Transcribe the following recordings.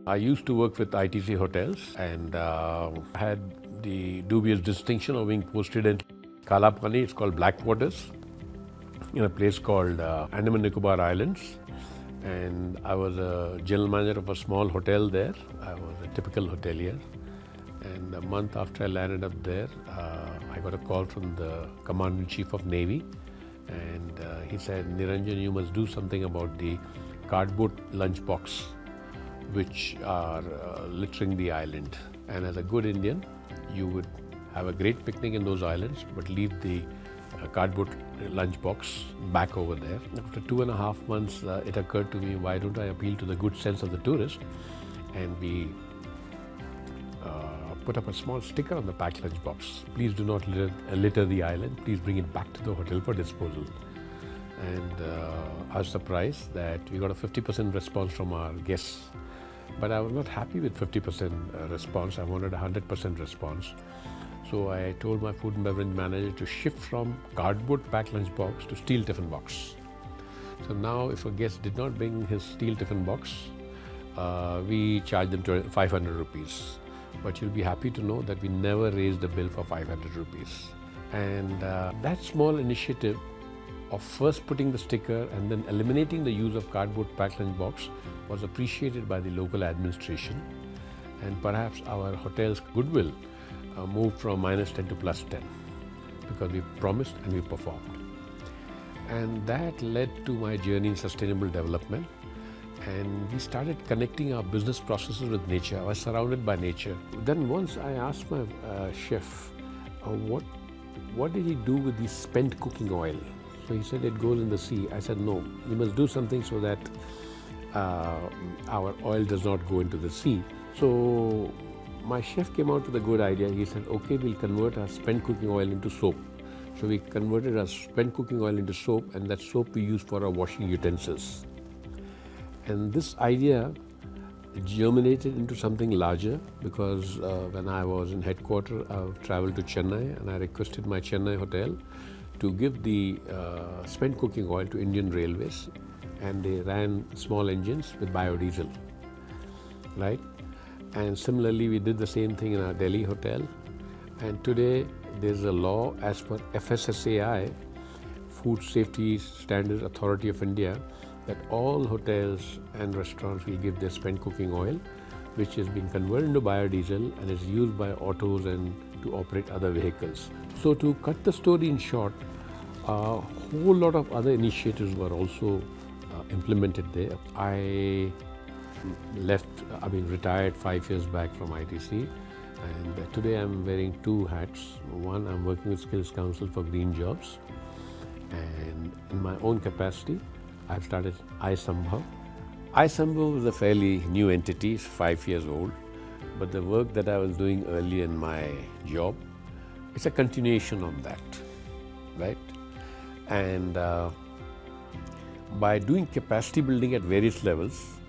I used to work with ITC Hotels and had the dubious distinction of being posted in Kalapani, it's called Blackwaters, in a place called Andaman Nicobar Islands. And I was a general manager of a small hotel there. I was a typical hotelier. And a month after I landed up there, I got a call from the Commander-in-Chief of Navy. And he said, Niranjan, you must do something about the cardboard lunchbox which are littering the island. And as a good Indian, you would have a great picnic in those islands, but leave the cardboard lunchbox back over there. After 2.5 months, it occurred to me, why don't I appeal to the good sense of the tourist? And we put up a small sticker on the packed lunchbox. Please do not litter the island. Please bring it back to the hotel for disposal. And I was surprised that we got a 50% response from our guests. But I was not happy with 50% response. I wanted a 100% response. So I told my food and beverage manager to shift from cardboard packed lunchbox to steel tiffin box. So now if a guest did not bring his steel tiffin box, we charge them 500 rupees. But you'll be happy to know that we never raised the bill for 500 rupees. And that small initiative of first putting the sticker and then eliminating the use of cardboard packed lunchbox was appreciated by the local administration. And perhaps our hotel's goodwill moved from -10 to +10 because we promised and we performed. And that led to my journey in sustainable development. And we started connecting our business processes with nature. I was surrounded by nature. Then once I asked my chef, what did he do with the spent cooking oil? So he said it goes in the sea. I said, no, we must do something so that our oil does not go into the sea. So my chef came out with a good idea. He said, okay, we'll convert our spent cooking oil into soap. So we converted our spent cooking oil into soap, and that soap we use for our washing utensils. And this idea germinated into something larger because when I was in headquarters, I traveled to Chennai and I requested my Chennai hotel to give the spent cooking oil to Indian Railways, and they ran small engines with biodiesel, right? And similarly, we did the same thing in our Delhi hotel. And today, there's a law as per FSSAI, Food Safety Standards Authority of India, that all hotels and restaurants will give their spent cooking oil, which is being converted into biodiesel and is used by autos and to operate other vehicles. So to cut the story in short, a whole lot of other initiatives were also implemented there. I retired 5 years back from ITC, and today I'm wearing 2 hats. One, I'm working with Skills Council for Green Jobs, and in my own capacity, I've started iSambhav. iSambhav is a fairly new entity, it's 5 years old, but the work that I was doing earlier in my job, it's a continuation of that, right? And by doing capacity building at various levels,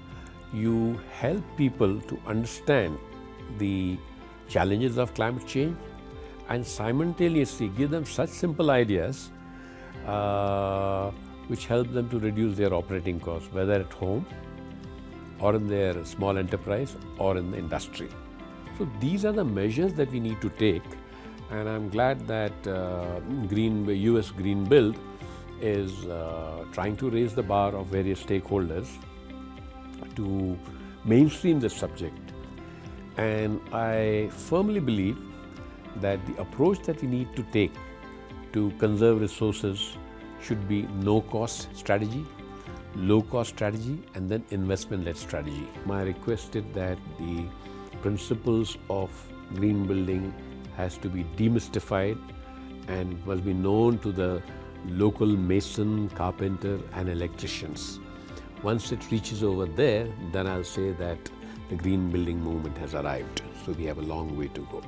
you help people to understand the challenges of climate change and simultaneously give them such simple ideas which help them to reduce their operating costs, whether at home or in their small enterprise or in the industry. So these are the measures that we need to take, and I'm glad that US Green Build is trying to raise the bar of various stakeholders to mainstream this subject. And I firmly believe that the approach that we need to take to conserve resources should be no-cost strategy, low-cost strategy, and then investment-led strategy. My request is that the principles of green building has to be demystified and must be known to the local mason, carpenter, and electricians. Once it reaches over there, then I'll say that the green building movement has arrived. So we have a long way to go.